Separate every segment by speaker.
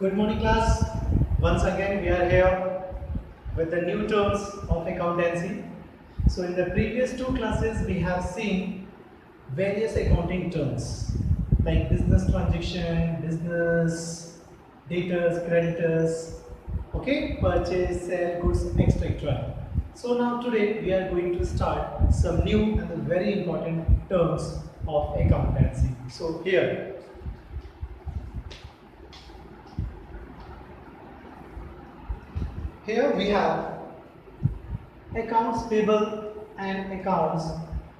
Speaker 1: Good morning, class. Once again, we are here with the new terms of accountancy. So, in the previous two classes, we have seen various accounting terms like business transaction, business debtors, creditors, okay, purchase, sell, goods, etc. So, now today we are going to start some new and very important terms of accountancy. So, here we have accounts payable and accounts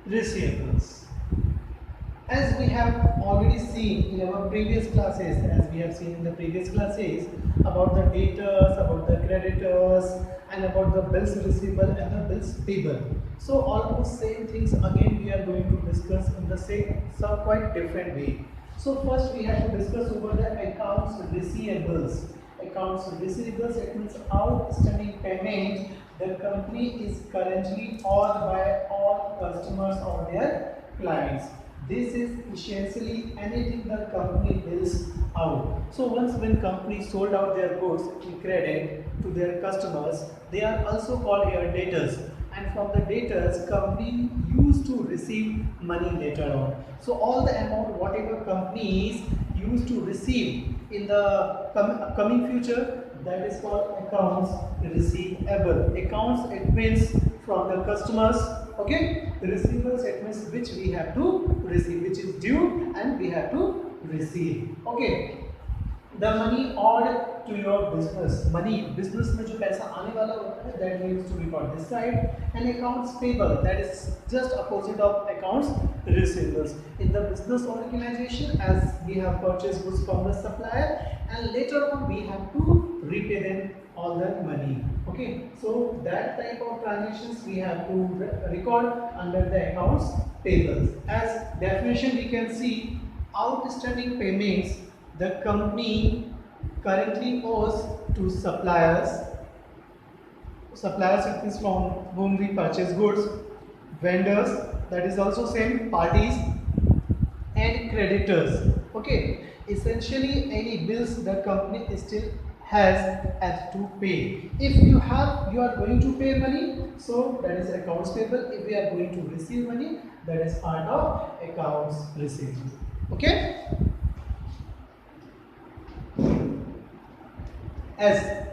Speaker 1: receivables. As we have already seen in our previous classes, about the debtors, about the creditors, and about the bills receivable and the bills payable. So almost same things again we are going to discuss in the same some quite different way. So first we have to discuss over the accounts receivables. Accounts receivables, it means outstanding payment the company is currently owed by all customers or their clients. This is essentially anything the company bills out. So once when company sold out their goods in credit to their customers, they are also called here debtors. And from the debtors, company used to receive money later on. So all the amount whatever companies used to receive in the coming future, that is called accounts receivable. Accounts, it means from the customers, okay. The receivables, it means which we have to receive, which is due and we have to receive, okay. The money owed to your business, money business में जो पैसा आने वाला होता है, that needs to be called this side. And accounts payable, that is just opposite of accounts receivables. In the business organization, as we have purchased goods from the supplier, and later on we have to repay them all that money. Okay, so that type of transactions we have to record under the accounts payables. As definition, we can see outstanding payments the company currently owes to suppliers. Suppliers, it is from whom we purchase goods, vendors, that is also same parties, and creditors. Okay, essentially any bills the company still has to pay. If you are going to pay money, so that is accounts payable. If we are going to receive money, that is part of accounts receivable. Okay. As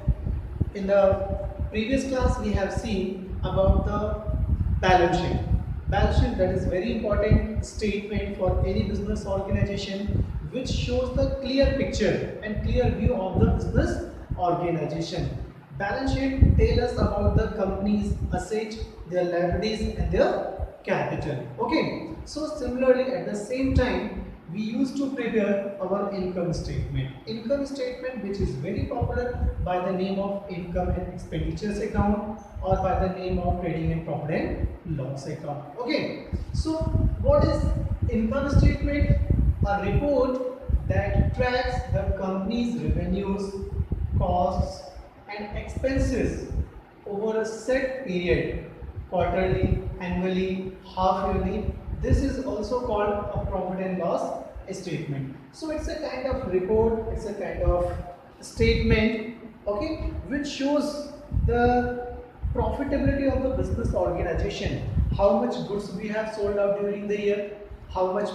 Speaker 1: in the previous class we have seen about the balance sheet. Balance sheet, that is very important statement for any business organization, which shows the clear picture and clear view of the business organization. Balance sheet tells us about the company's assets, their liabilities and their capital. Okay. So similarly at the same time we used to prepare our income statement. Income statement, which is very popular by the name of income and expenditures account or by the name of trading and profit and loss account. Okay. So what is income statement? A report that tracks the company's revenues, costs and expenses over a set period, quarterly, annually, half yearly. This is also called a profit and loss statement. So it's a kind of report, it's a kind of statement, okay, which shows the profitability of the business organization. How much goods we have sold out during the year, how much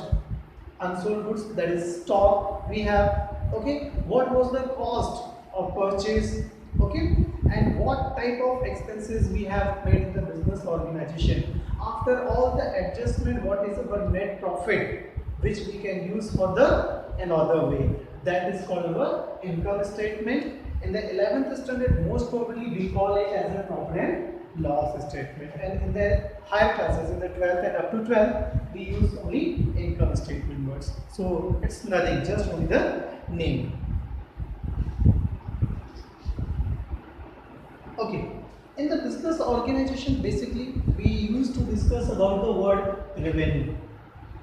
Speaker 1: unsold goods, that is stock we have, okay, what was the cost of purchase, okay, and what type of expenses we have made in the business organization. After all the adjustment, what is our net profit which we can use for the another way, that is called our income statement. In the 11th standard most probably we call it as a profit and loss statement, and in the higher classes in the 12th and up to 12th we use only income statement words. So it's nothing, just only the name. Okay, in the business organization basically we used to discuss about the word revenue.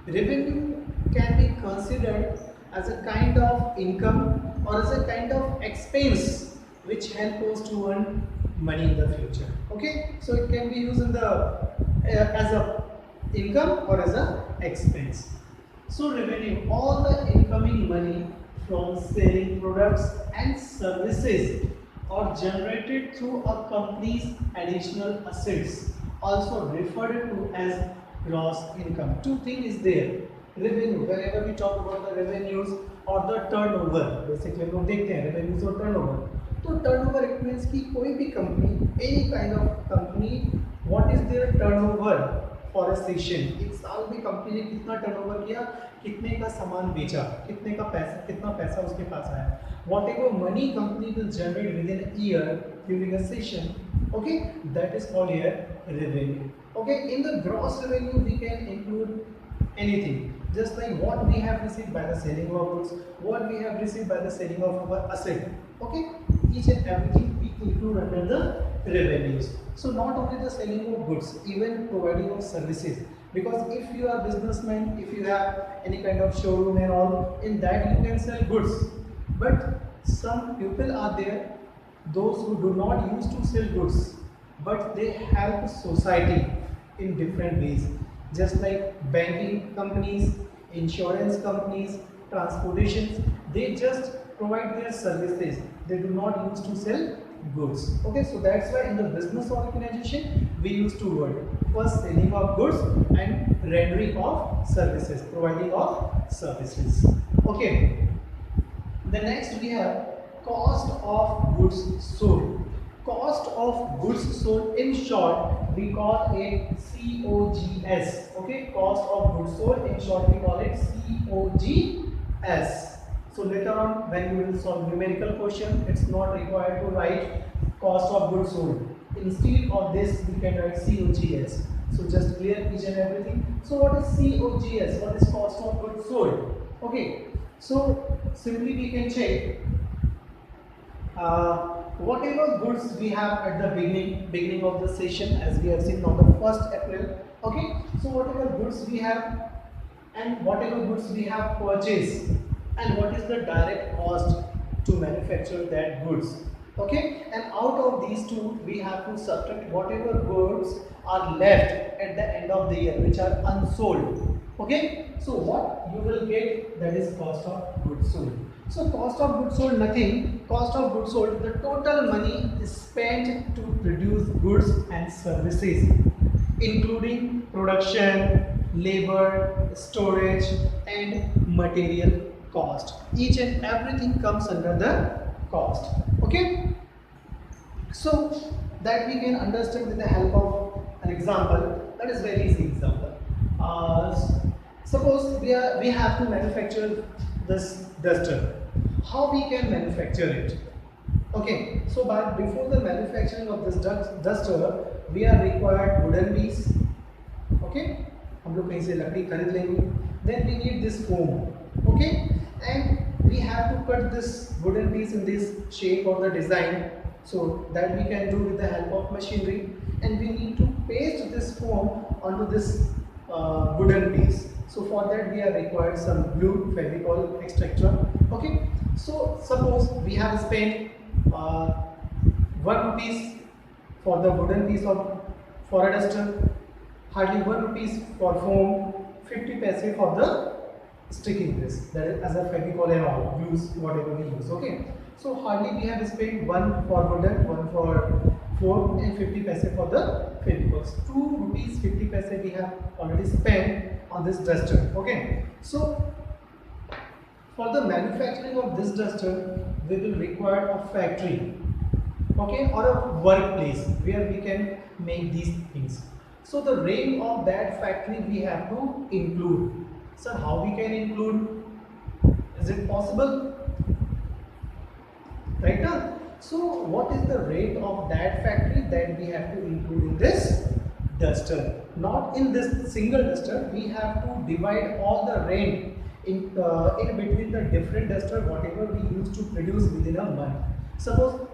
Speaker 1: Revenue can be considered as a kind of income or as a kind of expense which help us to earn money in the future. Okay, so it can be used in the as a income or as a expense. So revenue, all the incoming money from selling products and services or generated through a company's additional assets, also referred to as gross income. Two things is there. Revenue, whenever we talk about the revenues or the turnover, basically हम लोग देखते हैं revenues और turnover. तो turnover it means कि कोई भी company, any kind of company, what is their turnover for a session? एक साल में कंपनी ने कितना टर्नओवर किया, कितने का सामान बेचा, कितना पैसा उसके पास आया. Whatever money company will generate within a year during a session, okay, that is called here revenue. Okay, in the gross revenue we can include anything, just like what we have received by the selling of goods, what we have received by the selling of our asset. Okay, each and everything we include under the revenues. So not only the selling of goods, even providing of services, because if you are businessman, if you have any kind of showroom and all, in that you can sell goods. But some people are there, those who do not use to sell goods, but they help society in different ways, just like banking companies, insurance companies, transportations. They just provide their services, they do not use to sell goods. Okay, so that's why in the business organization we use two words: first selling of goods and rendering of services, providing of services. Okay, the next we have cost of goods sold. Cost of goods sold, in short we call it COGS. Okay, cost of goods sold, in short we call it COGS. So later on when you will solve numerical question, it's not required to write cost of goods sold. Instead of this we can write COGS. So just clear each and everything. So what is COGS? What is cost of goods sold? Okay, so simply we can check whatever goods we have at the beginning of the session, as we have seen on the 1st April. Okay, so whatever goods we have and whatever goods we have purchased, and what is the direct cost to manufacture that goods. Okay, and out of these two we have to subtract whatever goods are left at the end of the year which are unsold. Okay, so what you will get, that is cost of goods sold. So cost of goods sold, nothing. Cost of goods sold, the total money is spent to produce goods and services, including production, labor, storage and material cost. Each and everything comes under the cost. Okay, so that we can understand with the help of an example. That is very easy example. Suppose we have to manufacture this duster. How we can manufacture it? Okay, so before the manufacturing of this duster, we are required wooden piece. Okay, हम लोग कहीं से लकड़ी खरीद लेंगे. Then we need this foam. Okay, and we have to cut this wooden piece in this shape or the design. So that we can do with the help of machinery, and we need to paste this foam onto this wooden piece. So for that we are required some glue, Fevicol, etc. Okay, so suppose we have spent 1 rupees for the wooden piece of for a duster, hardly 1 rupees for foam, 50 paise for the sticking this, that is as a Fevicol and all, use whatever we use. Okay, so hardly we have spent 1 for wooden, 1 for foam and 50 paise for the Fevicols. 2 rupees 50 paise we have already spent on this duster. Okay, so for the manufacturing of this duster we will require a factory, okay, or a workplace where we can make these things. So the range of that factory we have to include. So how we can include? Is it possible? Right now, so what is the rate of that factory that we have to include in this duster? Not in this single duster, we have to divide all the rent in between the different duster whatever we used to produce within a month. Suppose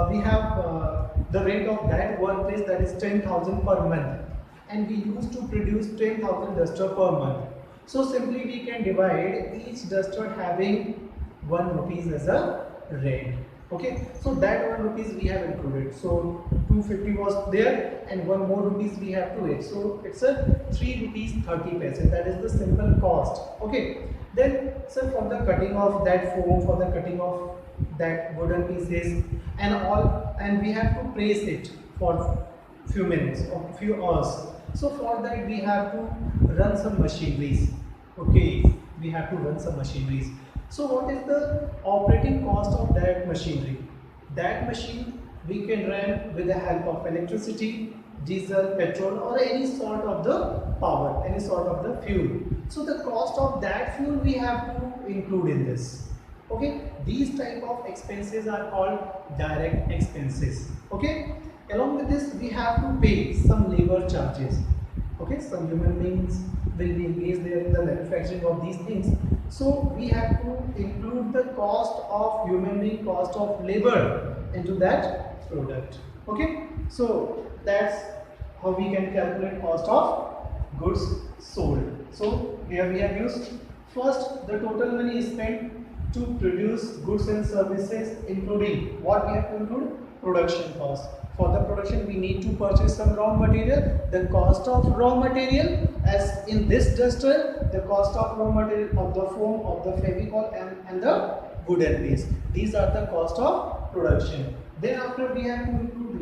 Speaker 1: we have the rate of that workplace, that is 10,000 per month, and we used to produce 10,000 duster per month. So simply we can divide each duster having 1 rupees as a rent. Okay, so that 1 rupees we have included. So 250 was there and 1 more rupees we have to add. So it's a 3 rupees 30 paise. That is the simple cost. Okay, Then, sir, for the cutting of that foam, for the cutting of that wooden pieces and all, and we have to press it for few minutes or few hours. So for that we have to run some machineries. Okay, we have to run some machineries. So what is the operating cost of that machinery? That machine we can run with the help of electricity, diesel, petrol, or any sort of the power, any sort of the fuel. So the cost of that fuel we have to include in this. Okay, these type of expenses are called direct expenses. Okay, along with this we have to pay some labor charges. Okay, some human beings will be engaged there in the manufacturing of these things. So we have to include the cost of human being, cost of labor into that product. Okay, so that's how we can calculate cost of goods sold. So here we have used first the total money is spent to produce goods and services, including what we have to include production cost. For the production we need to purchase some raw material. The cost of raw material, as in this duster, the cost of raw material of the foam, of the Fevicol and the wooden base. These are the cost of production. Then after we have to include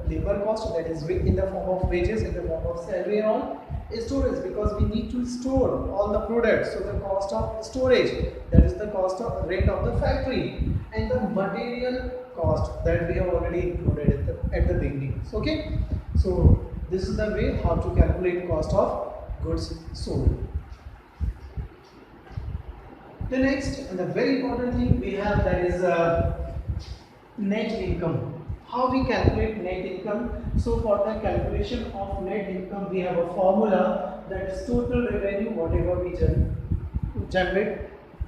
Speaker 1: labor cost, that is in the form of wages, in the form of salary and all. Storage, because we need to store all the products, so the cost of storage, that is the cost of rent of the factory, and the material cost that we have already included at the beginning. Okay, so this is the way how to calculate cost of goods sold. The next and the very important thing we have, that is net income. How we calculate net income? So for the calculation of net income we have a formula, that is total revenue whatever we generate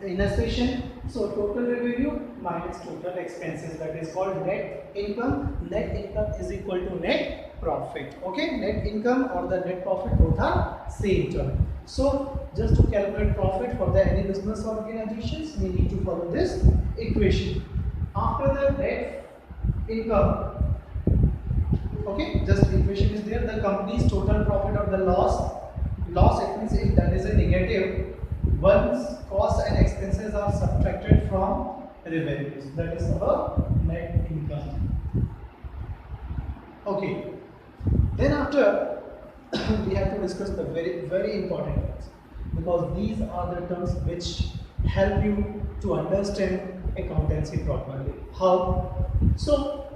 Speaker 1: in a session. So total revenue minus total expenses, that is called net income. Net income is equal to net profit. Okay, net income or the net profit both are same term. So just to calculate profit for the any business organizations, we need to follow this equation. After the net income, okay, just equation is there, the company's total profit or the loss it means if that is a negative, once costs and expenses are subtracted from revenues, that is our net income. Okay, then after we have to discuss the very important terms, because these are the terms which help you to understand accountancy properly. How? So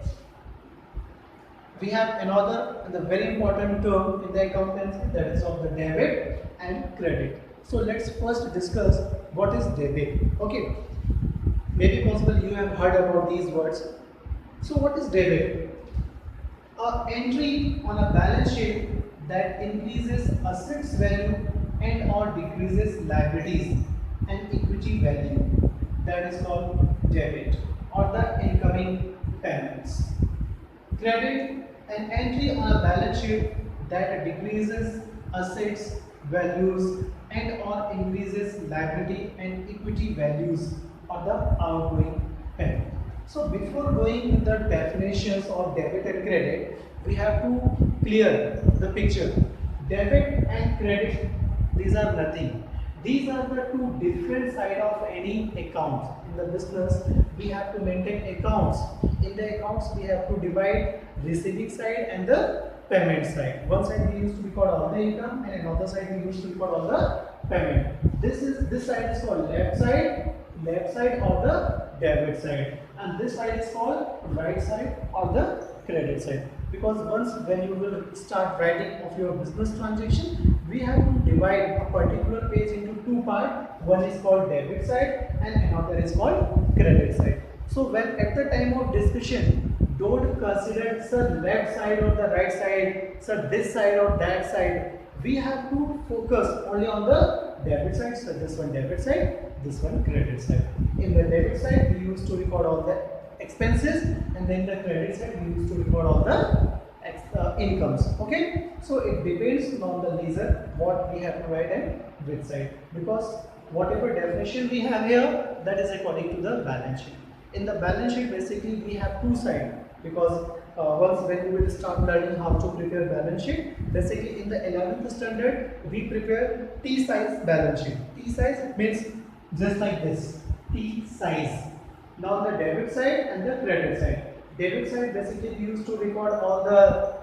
Speaker 1: we have another and the very important term in the accountancy, that is of the debit and credit. So let's first discuss what is debit. Okay, maybe possible you have heard about these words. So what is debit? A entry on a balance sheet that increases assets value and or decreases liabilities and equity value, that is called debit, or the incoming payments. Credit, an entry on a balance sheet that decreases assets values and or increases liability and equity values, or the outgoing payment. So before going with the definitions of debit and credit, we have to clear the picture. Debit and credit, these are nothing. These are the two different sides of any account. In the business, we have to maintain accounts. In the accounts, we have to divide receiving side and the payment side. One side we used to record all the income, and another side we used to record all the payment. This side is called left side or the debit side, and this side is called right side or the credit side. Because once when you will start writing of your business transaction, we have to divide a particular page into two parts. One is called debit side and another is called credit side. So when at the time of discussion, don't consider sir left side or the right side, sir this side or that side. We have to focus only on the debit side. So this one debit side, this one credit side. In the debit side, we used to record all the expenses, and then the credit side we used to record all the incomes. Okay, so it depends on the ledger what we have to write and which side, because whatever definition we have here, that is according to the balance sheet. In the balance sheet, basically we have two sides, because once when you will start learning how to prepare balance sheet, basically in the 11th standard we prepare T size balance sheet. T size means just like this, T size. Now the debit side and the credit side. Debit side basically used to record all the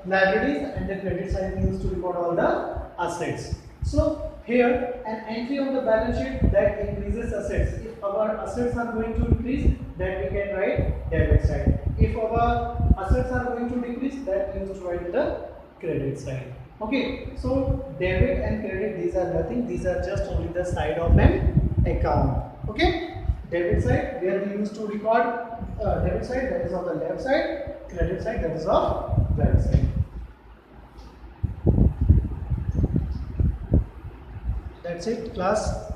Speaker 1: liabilities, and the credit side used to record all the assets. So here an entry on the balance sheet that increases assets. If our assets are going to increase, then we can write debit side. If our assets are going to decrease, that we used to write the credit side. Okay, so debit and credit, these are nothing, these are just only the side of an account. Okay, debit side where we used to record debit side, that is on the left side, credit side, that is on right side. That's it, class.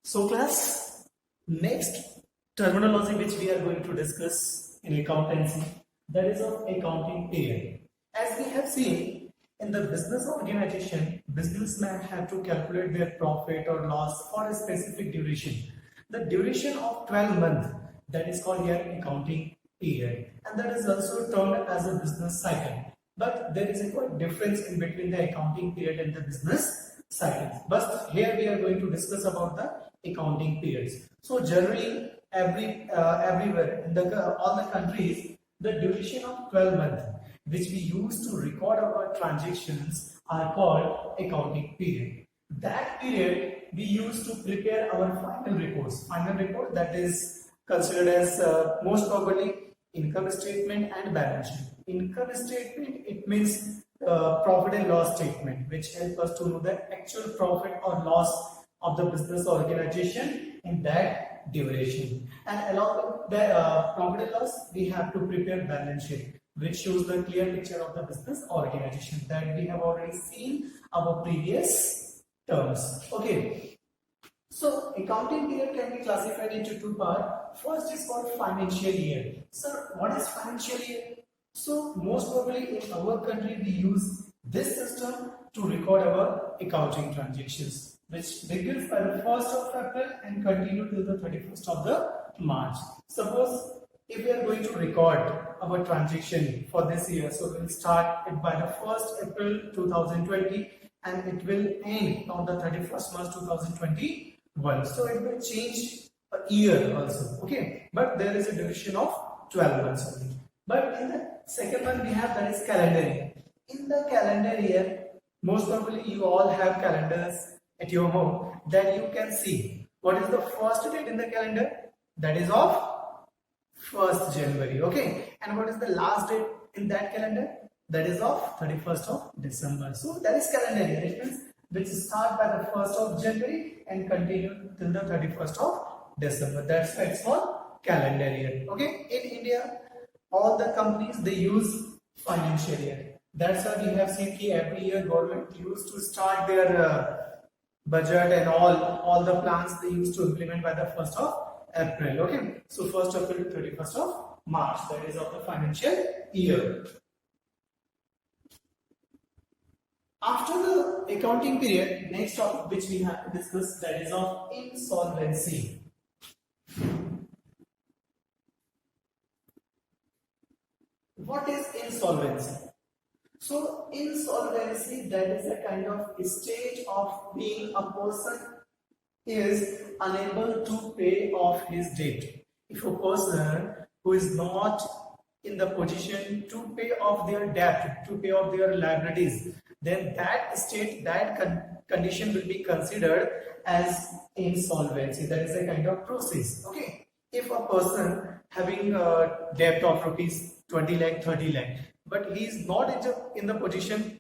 Speaker 1: So class, next terminology which we are going to discuss in accountancy, that is of accounting period. As we have seen in the business organization, businessmen have to calculate their profit or loss for a specific duration. The duration of 12 months, that is called here accounting period, and that is also termed as a business cycle. But there is a quite difference in between the accounting period and the business cycle. But here we are going to discuss about the accounting periods. So generally, everywhere in all the countries, the duration of 12 months which we use to record our transactions are called accounting period. That period we use to prepare our final reports. Final report that is considered as most probably income statement and balance sheet. Income statement, it means profit and loss statement, which help us to know the actual profit or loss of the business organization in that duration. And along with the profit and loss, we have to prepare balance sheet, which shows the clear picture of the business organization that we have already seen our previous terms. Okay. So accounting period can be classified into two parts. First is called financial year. Sir, what is financial year? So most probably in our country we use this system to record our accounting transactions, which begins by the 1st of April and continue till the 31st of the March. Suppose if we are going to record our transaction for this year, so we'll start it by the 1st April 2020 and it will end on the 31st March 2021. So it will change a year also. Okay, but there is a duration of 12 months only. But in the second one we have, that is calendar year. In the calendar year, most probably you all have calendars at your home, that you can see what is the first date in the calendar, that is of 1st January. Okay, and what is the last date in that calendar, that is of 31st of December. So that is calendar year. It means which start by the 1st of January and continue till the 31st of December. That's why it's called calendar year. Okay, in India all the companies they use financial year. That's why we have seen that every year government used to start their budget and all the plans they used to implement by the 1st of April. Okay, so 1st of April to 31st of March, that is of the financial year. After the accounting period, next topic which we have to discuss, that is of insolvency. What is insolvency? So insolvency, that is a kind of stage of being a person is unable to pay off his debt. If a person who is not in the position to pay off their debt, to pay off their liabilities, then that state, that condition will be considered as insolvency. That is a kind of process. Okay, if a person having a debt of rupees 20 lakh, 30 lakh, but he is not in the position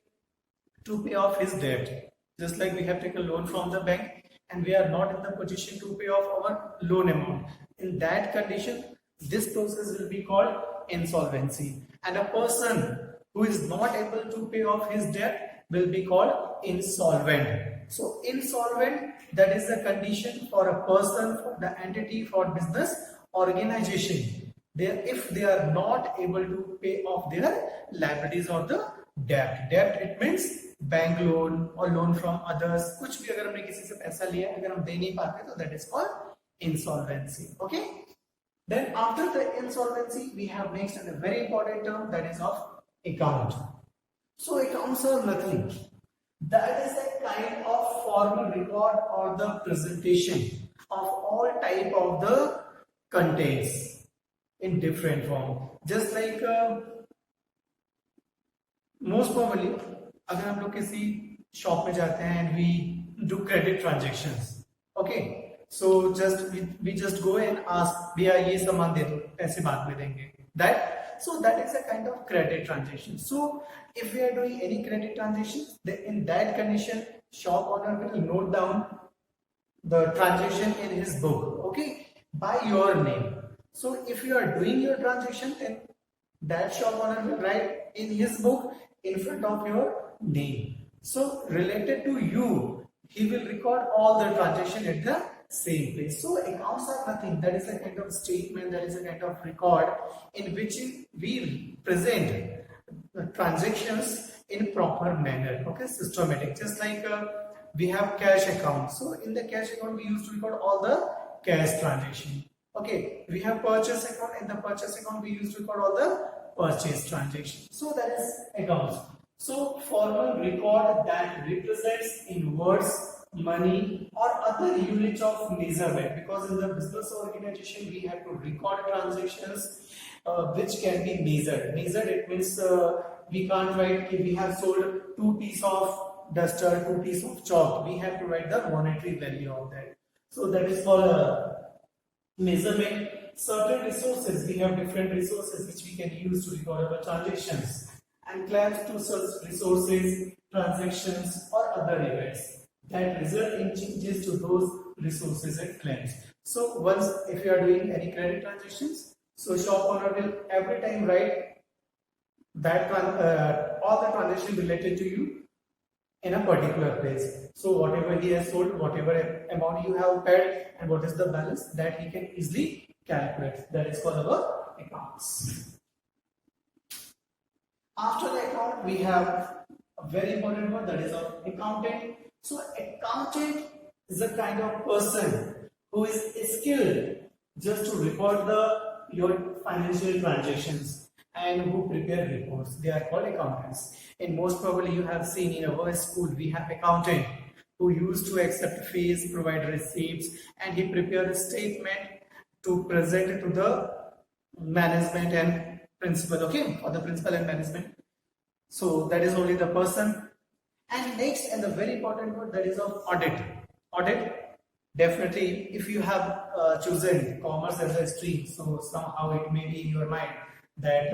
Speaker 1: to pay off his debt, just like we have taken a loan from the bank and we are not in the position to pay off our loan amount. In that condition, this process will be called insolvency, and a person who is not able to pay off his debt will be called insolvent. So insolvent, that is the condition for a person, for the entity, for business organization, if they are not able to pay off their liabilities or the debt. Debt, it means bank loan और loan from others, कुछ भी अगर हमने किसी से पैसा लिया है अगर हम दे नहीं पाते तो that is called insolvency. Okay, then after the insolvency we have next and a very important term, that is of account. So accounts are nothing That is a kind of formal record or the presentation of all type of the contents in different form. Just like most probably अगर हम लोग किसी shop में जाते हैं and we do credit transactions, okay, so we just go and ask भैया ये सामान दे दो, पैसे बाद में देंगे, that is a kind of credit transaction. So if we are doing any credit transactions, then in that condition shop owner will note down the transaction in his book, okay, by your name. So if you are doing your transaction, then that shop owner will write in his book in front of your name. So related to you, he will record all the transaction at the same place. So accounts are nothing. That is a kind of statement, that is a kind of record in which we present transactions in proper manner, okay, systematic. Just like we have cash account. So in the cash account, we used to record all the cash transaction. Okay, we have purchase account. In the purchase account, we used to record all the purchase transaction. So that is accounts. So formal record that represents in words, money or other units of measurement, because in the business organization we have to record transactions which can be measured. It means we can't write if we have sold 2 pieces of duster, 2 pieces of chalk. We have to write the monetary value of that. So that is called measurement. Certain resources, we have different resources which we can use to record our transactions, and claims to such resources, transactions or other events that result in changes to those resources and claims. So once if you are doing any credit transactions, so shop owner will every time write that all the transaction related to you in a particular place. So whatever he has sold, whatever amount you have paid, and what is the balance, that he can easily calculate. That is called our accounts. After the account, we have a very important word, that is of accountant. So accountant is a kind of person who is skilled just to record your financial transactions and who prepare reports. They are called accountants. And most probably you have seen in our school we have accountant who used to accept fees, provide receipts, and he prepared a statement to present to the management and principal, okay, for the principal and management. So that is only the person. And next, and the very important word, that is of audit. Audit, definitely if you have chosen commerce as a stream, so somehow it may be in your mind that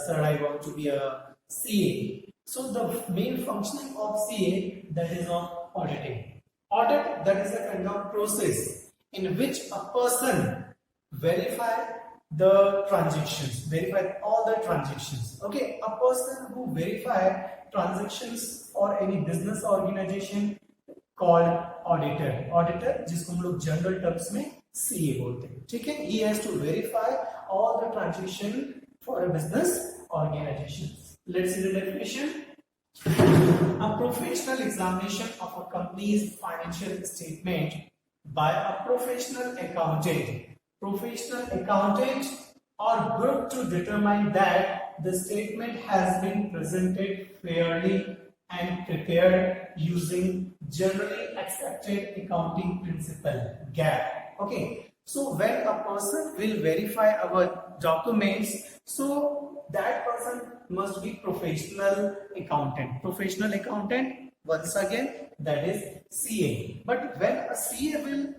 Speaker 1: sir, I want to be a CA. So the main functioning of CA, that is of auditing. Audit, that is a kind of process in which a person verify the transactions, verify all the transactions. Okay, a person who verify transactions for any business organization called auditor. Auditor, जिसको हम लोग general terms में CA बोलते हैं. ठीक है? He has to verify all the transaction for a business organization. Let's see the definition. A professional examination of a company's financial statement by a professional accountant. Professional accountant are group to determine that the statement has been presented fairly and prepared using generally accepted accounting principle, GAAP. Okay, so when a person will verify our documents, so that person must be professional accountant. Professional accountant, once again, that is CA. But when a CA will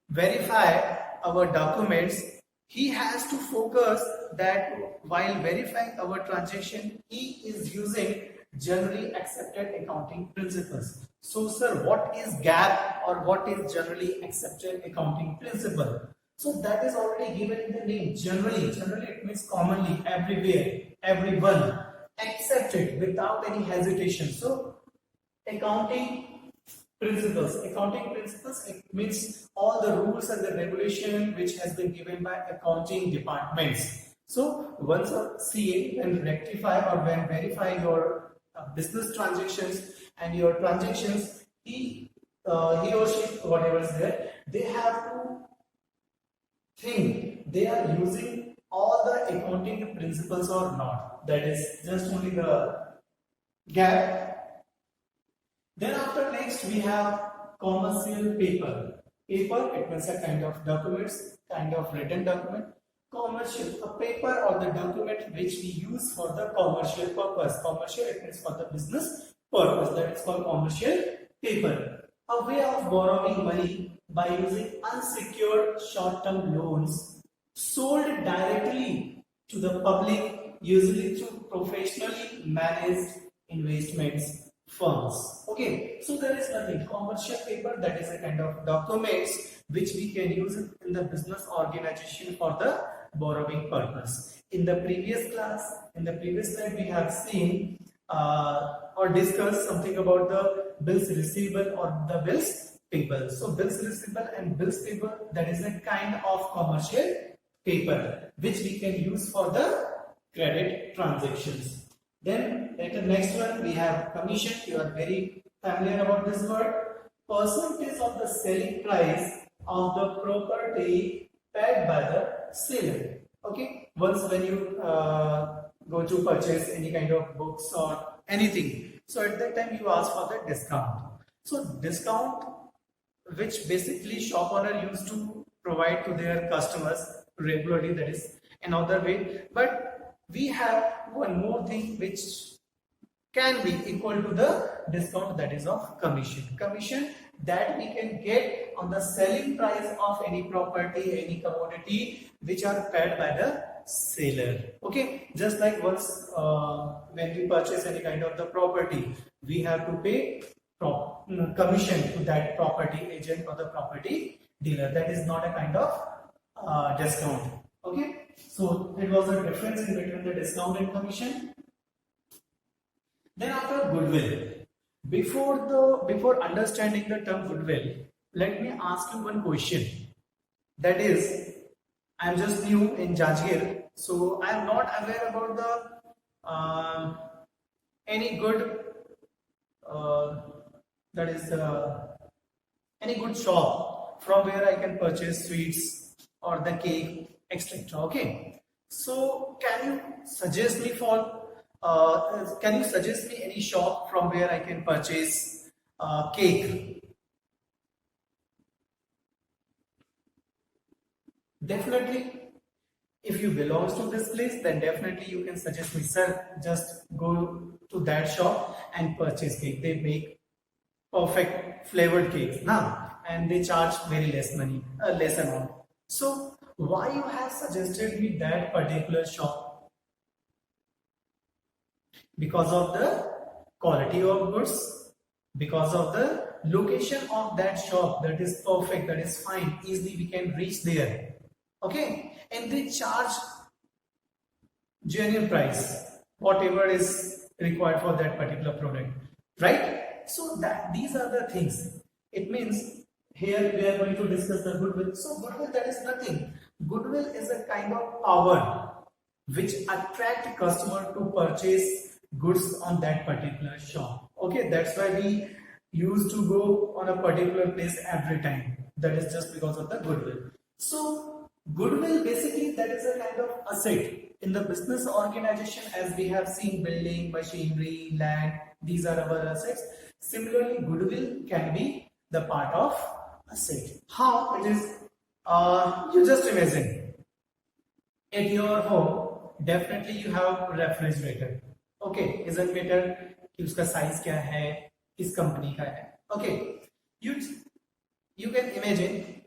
Speaker 1: verify our documents, he has to focus that while verifying our transaction, he is using generally accepted accounting principles. So sir, what is GAAP or what is generally accepted accounting principle? So that is already given in the name. Generally it means commonly, everywhere, everyone, accepted without any hesitation. So accounting principles, it means all the rules and the regulation which has been given by accounting departments. So once a CA when rectify or when verify your business transactions and your transactions, he or she, whatever is there, they have to think they are using all the accounting principles or not. That is just only the gap. Then after next we have commercial paper. Paper, it means a kind of documents, kind of written document. Commercial, a paper or the document which we use for the commercial purpose. Commercial, it means for the business purpose, that is called commercial paper. A way of borrowing money by using unsecured short-term loans sold directly to the public, usually through professionally managed investments firms. Okay, so there is nothing. Commercial paper, that is a kind of documents which we can use in the business organization for the borrowing purpose. In the previous class, in the previous slide, we have seen or discussed something about the bills receivable or the bills payable. So bills receivable and bills payable, that is a kind of commercial paper which we can use for the credit transactions. Then at the next one we have commission. You are very familiar about this word. Percentage of the selling price of the property paid by the seller. Okay, once when you go to purchase any kind of books or anything, so at that time you ask for the discount. So discount, which basically shop owner used to provide to their customers regularly, that is another way. But we have one more thing which can be equal to the discount, that is of commission. Commission that we can get on the selling price of any property, any commodity which are paid by the seller. Okay, just like once when we purchase any kind of the property, we have to pay commission to that property agent or the property dealer. That is not a kind of discount. Okay, so it was a difference in between the discount and commission. Then after goodwill, before understanding the term goodwill, let me ask you one question. That is, I am just new in Jajgir, so I am not aware about the any good any good shop from where I can purchase sweets or the cake, etc. Okay, so can you suggest me any shop from where I can purchase cake? Definitely, if you belongs to this place, then definitely you can suggest me, sir, just go to that shop and purchase cake. They make perfect flavored cakes now, and they charge very less money, less amount. So why you have suggested me that particular shop? Because of the quality of goods, because of the location of that shop, that is perfect, that is fine, easily we can reach there. Okay, and they charge genuine price, whatever is required for that particular product, right? So that these are the things. It means here we are going to discuss the goodwill. So goodwill, that is nothing. Goodwill is a kind of power which attract customer to purchase goods on that particular shop. Okay, that's why we used to go on a particular place every time. That is just because of the goodwill. So goodwill, basically, that is a kind of asset in the business organization. As we have seen, building, machinery, land, these are our assets. Similarly, goodwill can be the part of asset. How it is? You just imagine at your home, definitely you have refrigerator. Okay, isn't matter कि उसका size क्या है, किस company का है. Okay, you can imagine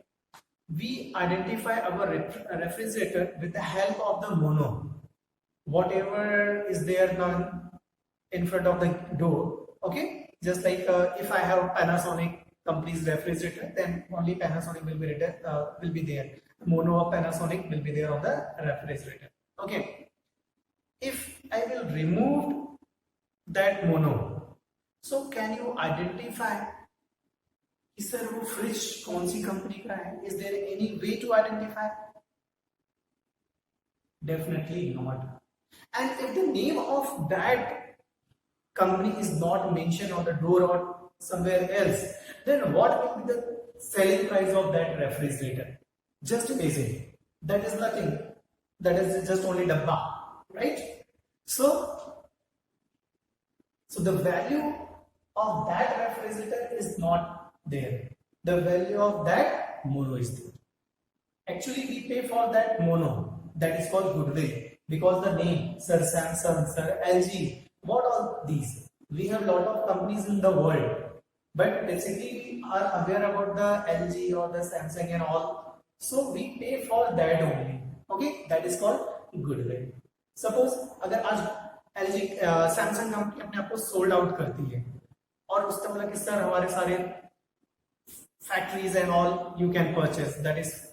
Speaker 1: we identify our refrigerator with the help of the mono. Whatever is there now in front of the door. Okay, just like if I have Panasonic company's refrigerator, then only Panasonic will be there. Mono of Panasonic will be there on the refrigerator. Okay, if I will remove that mono, so can you identify is there वो fridge कौन सी company का है? Is there any way to identify? Definitely not. And if the name of that company is not mentioned on the door or somewhere else, then what will be the selling price of that refrigerator? Just imagine. That is nothing. That is just only dabba, right? So the value of that refrigerator is not there. The value of that mono is there. Actually, we pay for that mono, that is called goodwill, because the name Sir Samsung, Sir LG, what all these? We have lot of companies in the world, but basically we are aware about the LG or the Samsung and all, so we pay for that only. Okay, that is called goodwill. Suppose अगर आज LG Samsung company अपने आप को sold out करती है और उसका मतलब कि सर हमारे सारे factories and all you can purchase, that is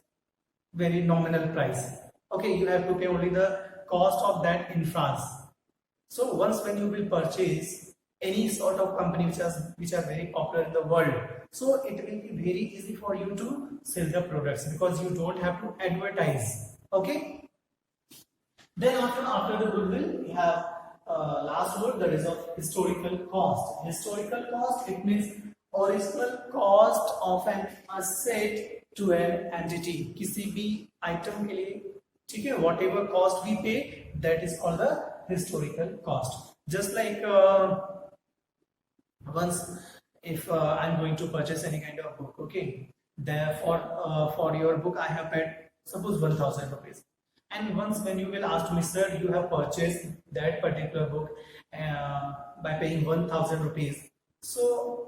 Speaker 1: very nominal price. Okay, you have to pay only the cost of that infras. So once when you will purchase any sort of company which are very popular in the world, so it will be very easy for you to sell the products because you don't have to advertise. Okay, then after the goodwill we have last word, that is of historical cost. Historical cost, it means original cost of an asset to an entity. किसी भी item के लिए, ठीक है, whatever cost we pay, that is called the historical cost. Just like once if I'm going to purchase any kind of book, okay, therefore for your book I have paid suppose 1000 rupees, and once when you will ask me, sir, you have purchased that particular book by paying 1000 rupees, so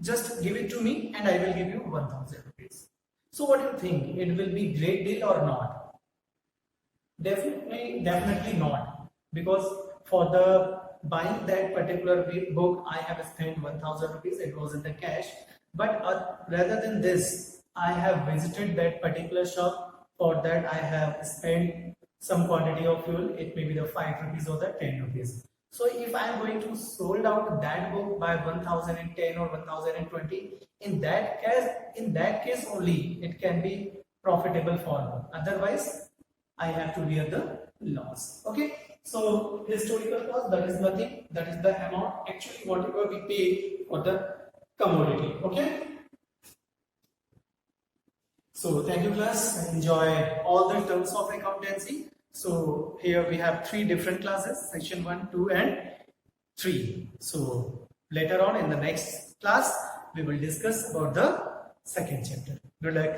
Speaker 1: just give it to me and I will give you 1000 rupees. So what do you think? It will be great deal or not? Definitely not, because for the buying that particular book I have spent 1000 rupees. It was in the cash, but rather than this I have visited that particular shop. For that I have spent some quantity of fuel. It may be the 5 rupees or the 10 rupees. So if I am going to sold out that book by 1010 or 1020, in that case only it can be profitable for me. Otherwise, I have to bear the loss. Okay. So historical cost, that is nothing. That is the amount actually whatever we pay for the commodity. Okay. So thank you class. Enjoy all the terms of accountancy. So here we have 3 different classes, section 1, 2 and 3. So later on in the next class, we will discuss about the second chapter. Good luck.